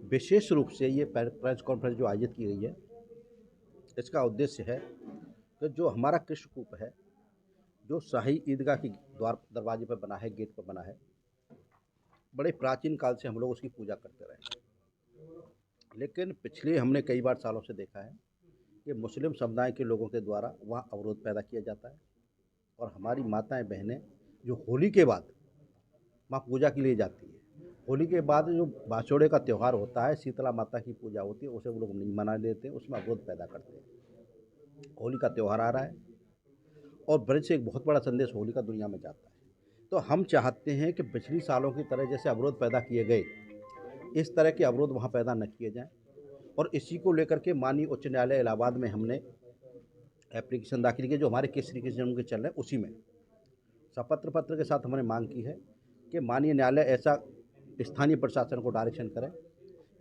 विशेष रूप से ये प्रेस कॉन्फ्रेंस जो आयोजित की गई है, इसका उद्देश्य है कि जो हमारा कृष्णकूप है, जो शाही ईदगाह की द्वार दरवाजे पर बना है, गेट पर बना है, बड़े प्राचीन काल से हम लोग उसकी पूजा करते रहे हैं। लेकिन पिछले हमने कई बार सालों से देखा है कि मुस्लिम समुदाय के लोगों के द्वारा वहाँ अवरोध पैदा किया जाता है और हमारी माताएं बहनें जो होली के बाद वहाँ पूजा के लिए जाती है, होली के बाद जो बाछोड़े का त्यौहार होता है, शीतला माता की पूजा होती है, उसे वो लोग नहीं मना लेते, उसमें अवरोध पैदा करते हैं। होली का त्यौहार आ रहा है और ब्रज से एक बहुत बड़ा संदेश होली का दुनिया में जाता है। तो हम चाहते हैं कि पिछली सालों की तरह जैसे अवरोध पैदा किए गए, इस तरह के अवरोध वहाँ पैदा न किए जाएँ और इसी को लेकर के माननीय उच्च न्यायालय इलाहाबाद में हमने एप्लीकेशन दाखिल की, जो हमारे केस श्री कृष्ण जन्म के चल रहे हैं उसी में सपत्र पत्र के साथ हमने मांग की है कि माननीय न्यायालय ऐसा स्थानीय प्रशासन को डायरेक्शन करें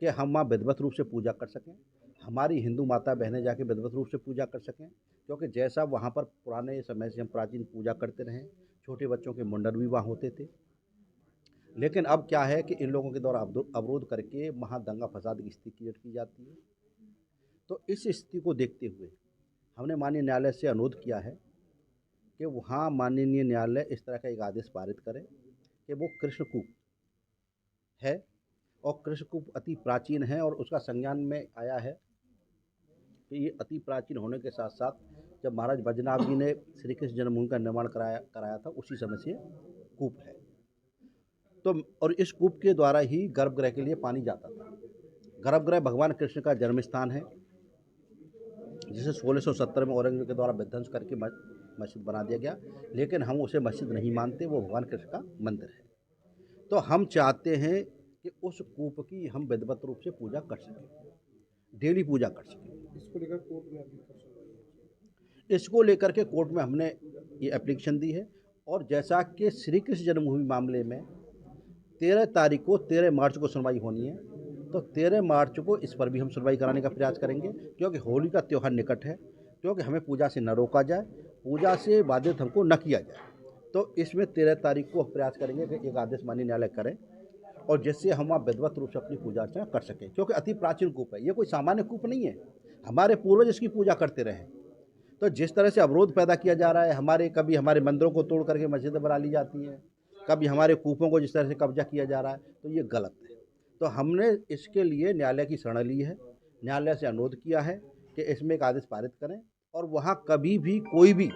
कि हम वहाँ विधिवत रूप से पूजा कर सकें, हमारी हिंदू माता बहनें जाके विधिवत रूप से पूजा कर सकें, क्योंकि जैसा वहाँ पर पुराने समय से हम प्राचीन पूजा करते रहे, छोटे बच्चों के मुंडन भी वहाँ होते थे। लेकिन अब क्या है कि इन लोगों के द्वारा अवरोध करके वहाँ दंगा फसाद की स्थिति क्रिएट की जाती है। तो इस स्थिति को देखते हुए हमने माननीय न्यायालय से अनुरोध किया है कि वहाँ माननीय न्यायालय इस तरह का एक आदेश पारित करे कि वो कृष्णकूप है और कृष्णकूप अति प्राचीन है और उसका संज्ञान में आया है कि ये अति प्राचीन होने के साथ साथ जब महाराज बैजनाथ जी ने श्री कृष्ण जन्मभूमि का निर्माण कराया था, उसी समय से कूप है। तो और इस कूप के द्वारा ही गर्भगृह के लिए पानी जाता था। गर्भगृह भगवान कृष्ण का जन्म स्थान है, जिसे 1670 में औरंगजेब के द्वारा विध्वंस करके मस्जिद बना दिया गया, लेकिन हम उसे मस्जिद नहीं मानते, वो भगवान कृष्ण का मंदिर है। तो हम चाहते हैं कि उस कूप की हम विधिवत रूप से पूजा कर सकें, डेली पूजा कर सकें। इसको लेकर के कोर्ट में हमने ये एप्लीकेशन दी है और जैसा कि श्री कृष्ण जन्मभूमि मामले में 13 तारीख को 13 मार्च को सुनवाई होनी है, तो 13 मार्च को इस पर भी हम सुनवाई कराने का प्रयास करेंगे, क्योंकि होली का त्यौहार निकट है, क्योंकि हमें पूजा से न रोका जाए, पूजा से बाधित हमको न किया जाए। तो इसमें 13 तारीख को प्रयास करेंगे कि एक आदेश माननीय न्यायालय करें और जिससे हम वहाँ विधिवत रूप से अपनी पूजा अर्चना कर सकें, क्योंकि अति प्राचीन कूप है, ये कोई सामान्य कूप नहीं है, हमारे पूर्वज इसकी पूजा करते रहे। तो जिस तरह से अवरोध पैदा किया जा रहा है, कभी हमारे मंदिरों को तोड़ करके मस्जिदें बना ली जाती हैं, कभी हमारे कूपों को जिस तरह से कब्जा किया जा रहा है, तो ये गलत है। तो हमने इसके लिए न्यायालय की शरण ली है, न्यायालय से अनुरोध किया है कि इसमें एक आदेश पारित करें और वहाँ कभी भी कोई भी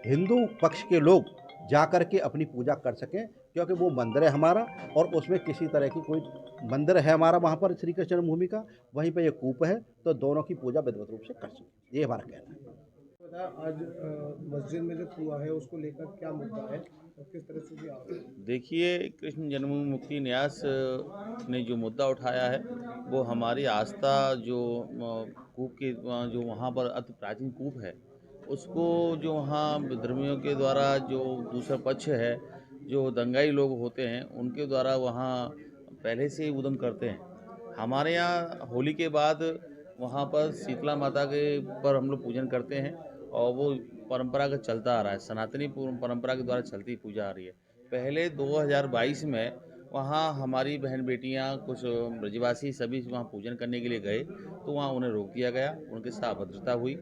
हिंदू पक्ष के लोग जा कर के अपनी पूजा कर सकें, क्योंकि वो मंदिर है हमारा और उसमें किसी तरह की कोई मंदिर है हमारा वहाँ पर श्री कृष्ण जन्मभूमि का, वहीं पर ये कूप है, तो दोनों की पूजा विधिवत रूप से कर सकें, ये हमारा कहना है। आज मस्जिद में जो हुआ है उसको लेकर क्या मुद्दा है और किस तरह से भी आ रहा है? देखिए, कृष्ण जन्मभूमि मुक्ति न्यास ने जो मुद्दा उठाया है वो हमारी आस्था जो कूप के जो वहाँ पर अति प्राचीन कूप है उसको जो वहाँ विधर्मियों के द्वारा जो दूसरा पक्ष है, जो दंगाई लोग होते हैं उनके द्वारा वहाँ पहले से ही उद्यम करते हैं। हमारे यहाँ होली के बाद वहाँ पर शीतला माता के पर हम लोग पूजन करते हैं और वो परंपरागत चलता आ रहा है, सनातनी परंपरा के द्वारा चलती पूजा आ रही है। पहले 2022 में वहाँ हमारी बहन बेटियाँ कुछ ब्रजवासी सभी वहाँ पूजन करने के लिए गए, तो वहाँ उन्हें रोक दिया गया, उनके साथ अभद्रता हुई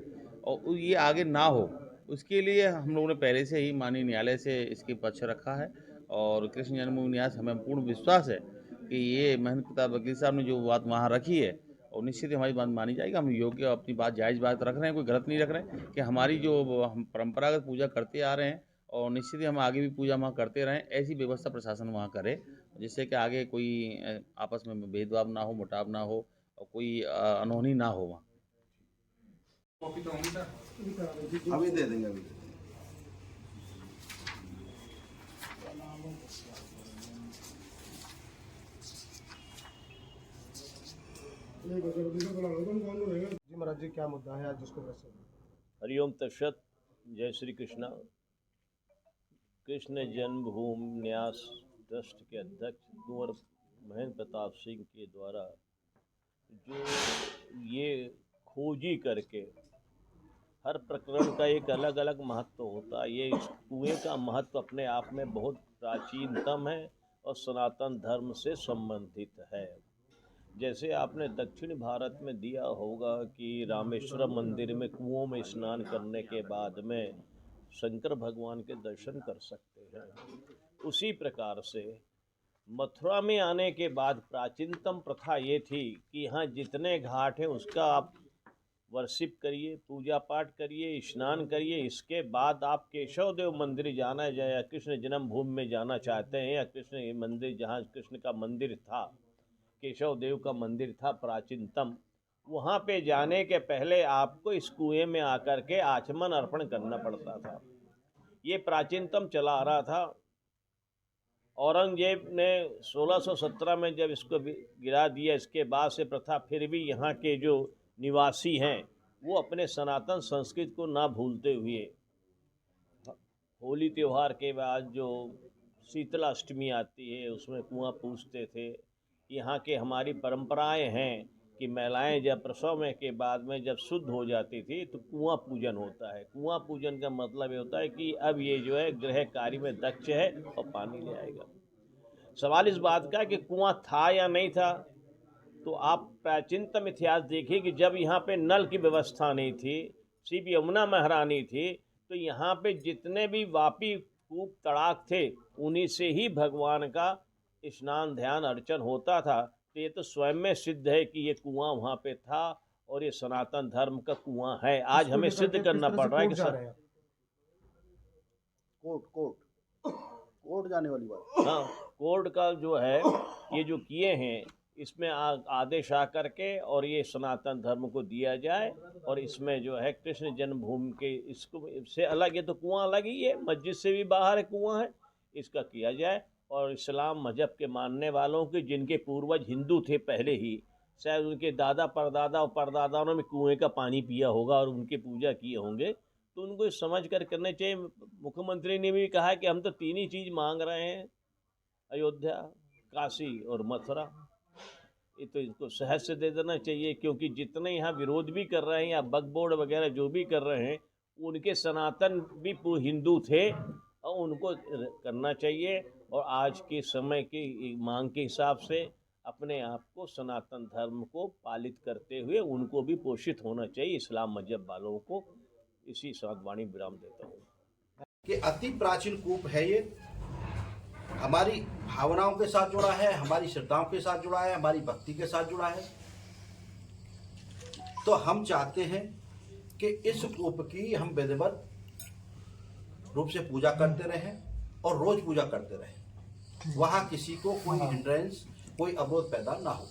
और ये आगे ना हो उसके लिए हम लोगों ने पहले से ही माननीय न्यायालय से इसके पक्ष रखा है। और कृष्ण जन्मभूमि न्यास हमें पूर्ण विश्वास है कि ये महंत प्रताप वकील साहब ने जो बात वहाँ रखी है और निश्चित ही हमारी बात मानी जाएगी। हम योग्य अपनी बात जायज़ बात रख रहे हैं, कोई गलत नहीं रख रहे हैं कि हमारी जो हम परंपरागत पूजा करते आ रहे हैं और निश्चित ही हम आगे भी पूजा वहाँ करते रहें, ऐसी व्यवस्था प्रशासन वहाँ करे जिससे कि आगे कोई आपस में भेदभाव ना हो, मुटाव ना हो और कोई अनहोनी ना हो वहाँ। अभी दे देंगे, अभी जी महाराज जी, क्या मुद्दा है आज जिसको वैसे? हरिओम तत्सत। जय श्री कृष्णा। कृष्ण जन्मभूमि न्यास ट्रस्ट के अध्यक्ष कुंवर महेंद्र प्रताप सिंह के द्वारा जो ये खोजी करके हर प्रकरण का एक अलग अलग महत्व होता है। ये इस कुएं का महत्व अपने आप में बहुत प्राचीनतम है और सनातन धर्म से संबंधित है। जैसे आपने दक्षिण भारत में दिया होगा कि रामेश्वरम मंदिर में कुओं में स्नान करने के बाद में शंकर भगवान के दर्शन कर सकते हैं, उसी प्रकार से मथुरा में आने के बाद प्राचीनतम प्रथा ये थी कि यहाँ जितने घाट हैं उसका आप वर्शिप करिए, पूजा पाठ करिए, स्नान करिए। इसके बाद आप केशव देव मंदिर जाना जाए या कृष्ण जन्मभूमि में जाना चाहते हैं या कृष्ण मंदिर जहाँ कृष्ण का मंदिर था, केशव देव का मंदिर था प्राचीनतम, वहाँ पे जाने के पहले आपको इस कुएं में आकर के आचमन अर्पण करना पड़ता था। ये प्राचीनतम चला आ रहा था। औरंगजेब ने 1617 में जब इसको गिरा दिया, इसके बाद से प्रथा फिर भी यहाँ के जो निवासी हैं वो अपने सनातन संस्कृति को ना भूलते हुए होली त्यौहार के बाद जो शीतला अष्टमी आती है उसमें कुआं पूजते थे। यहाँ के हमारी परंपराएं हैं कि महिलाएं जब प्रसव में के बाद में जब शुद्ध हो जाती थी तो कुआं पूजन होता है। कुआं पूजन का मतलब ये होता है कि अब ये जो है गृह कार्य में दक्ष है और पानी ले आएगा। सवाल इस बात का कि कुआं था या नहीं था, तो आप प्राचीनतम इतिहास देखिए कि जब यहाँ पे नल की व्यवस्था नहीं थी, सिर्फ यमुना महारानी थी, तो यहाँ पे जितने भी वापी कूप तड़ाक थे उन्हीं से ही भगवान का स्नान ध्यान अर्चन होता था। तो ये तो स्वयं में सिद्ध है कि ये कुआं वहाँ पे था और ये सनातन धर्म का कुआं है। आज हमें सिद्ध करना पड़ रहा है कि कोर्ट जाने वाली बात। हाँ, कोर्ट का जो है ये जो किए हैं इसमें आदेश आकर के और ये सनातन धर्म को दिया जाए और इसमें जो है कृष्ण जन्मभूमि के इसको से अलग, ये तो कुआं अलग ही है, मस्जिद से भी बाहर है कुआं है, इसका किया जाए। और इस्लाम मजहब के मानने वालों के जिनके पूर्वज हिंदू थे पहले ही, शायद उनके दादा परदादा और परदादाओं ने कुएं का पानी पिया होगा और उनकी पूजा किए होंगे, तो उनको समझ कर करने चाहिए। मुख्यमंत्री ने भी कहा कि हम तो तीन ही चीज़ मांग रहे हैं, अयोध्या, काशी और मथुरा। ये तो इनको सहज से दे देना चाहिए, क्योंकि जितने यहाँ विरोध भी कर रहे हैं या बकबोर्ड वगैरह जो भी कर रहे हैं उनके सनातन भी हिंदू थे और उनको करना चाहिए। और आज के समय की मांग के हिसाब से अपने आप को सनातन धर्म को पालित करते हुए उनको भी पोषित होना चाहिए, इस्लाम मजहब वालों को। इसी साथ वाणी विराम देता हूँ कि अति प्राचीन कूप है ये, हमारी भावनाओं के साथ जुड़ा है, हमारी श्रद्धाओं के साथ जुड़ा है, हमारी भक्ति के साथ जुड़ा है। तो हम चाहते हैं कि इस कूप की हम विधिवत रूप से पूजा करते रहें और रोज पूजा करते रहें, वहाँ किसी को कोई हिंड्रेंस, कोई अवरोध पैदा ना हो।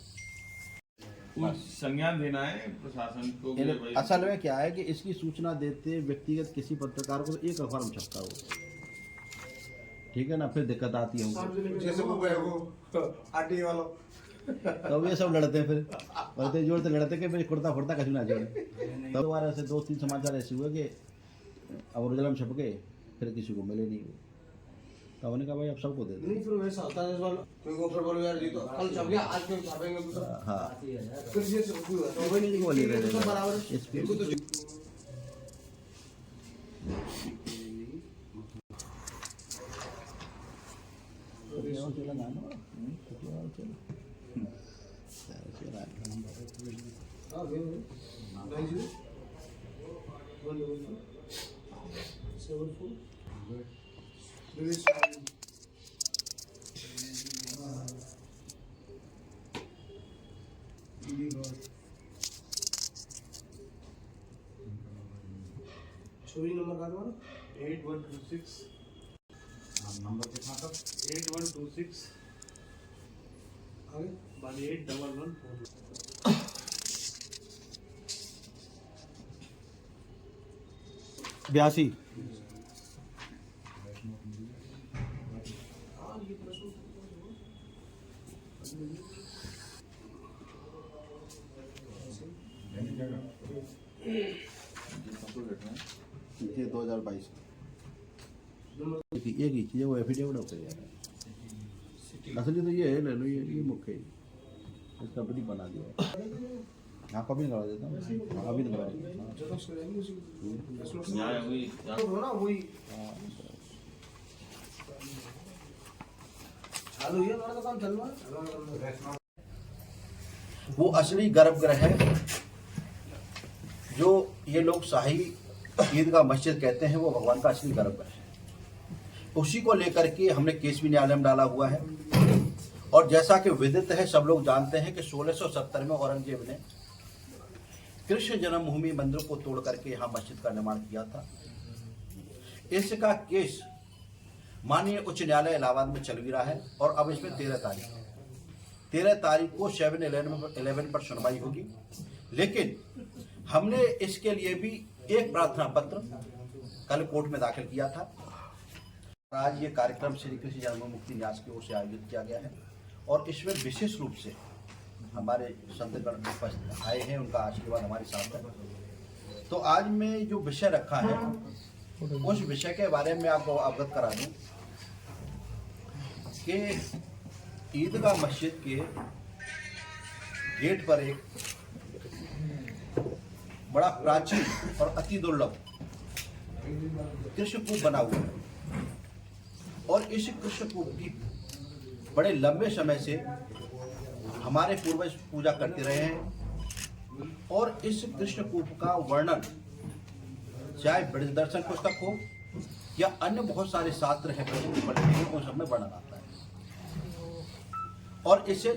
संज्ञान देना है प्रशासन को। असल में क्या है कि इसकी सूचना देते व्यक्तिगत किसी पत्रकार को एक अखबार में छपता हो, ठीक है ना, फिर दिक्कत आती है। जैसे वो गए वो आटी वालों तो ये सब लड़ते हैं, फिर लड़ते जोड़ते लड़ते कि कुर्ता फुर्ता कहीं ना जोड़े। तो दोबारा ऐसे 2-3 समाचार ऐसे हुए कि अब उर्जलम छप गए, फिर किसी को मिले नहीं। तो उन्होंने कहा भाई अब सबको दे दो। नहीं, फिर वैसा होता है कोई को फिर बोलो यार जी तो कल छप गया, आज क्यों छापेंगे तो हाँ, फिर ये सब हुआ तो वही नहीं बोलिए बोलिए तो बराबर इसको तो चोरी नंबर का तुम्हारा 8126 नंबर कितना था 8126 आगे 1811 82। ये 2022 एक ही चीज़ है, वो एफिडेविट होकर जाएगा। असली तो ये है, ले लो, ये मुख्य है, इसका भी बना दिया। हाँ, कभी नहीं करवा देता हूँ, अभी तो करवा देता हूँ। ना वही चालू है, हमारा तो काम चल रहा है। वो असली गर्भगृह है जो ये लोग शाही ईदगाह मस्जिद कहते हैं, वो भगवान का असली गर्भगृह है। उसी को लेकर के हमने केस भी न्यायालय में डाला हुआ है। और जैसा कि विदित है, सब लोग जानते हैं कि 1670 में औरंगजेब ने कृष्ण जन्मभूमि मंदिर को तोड़ करके यहाँ मस्जिद का निर्माण किया था। इसका केस माननीय उच्च न्यायालय इलाहाबाद में चल भी रहा है और अब इसमें 13 तारीख को 7/11 पर सुनवाई होगी। लेकिन हमने इसके लिए भी एक प्रार्थना पत्र कल कोर्ट में दाखिल किया था। आज ये कार्यक्रम श्री कृष्ण जन्मभूमि मुक्ति न्यास की ओर से आयोजित किया गया है और इसमें विशेष रूप से हमारे संतगण उपस्थित आए हैं, उनका आशीर्वाद हमारे साथ है। तो आज में जो विषय रखा है उस विषय के बारे में आपको अवगत करा दूं कि ईदगाह मस्जिद के गेट पर एक बड़ा प्राचीन और अति दुर्लभ कृष्ण कूप बना हुआ है और इस कृष्ण कूप की बड़े लंबे समय से हमारे पूर्वज पूजा करते रहे हैं और इस कृष्ण कूप का वर्णन चाहे ब्रजदर्शन पुस्तक हो या अन्य बहुत सारे शास्त्र हैं कृष्ण कूप पर लिखे हैं, उन सब में वर्णन आता है और इसे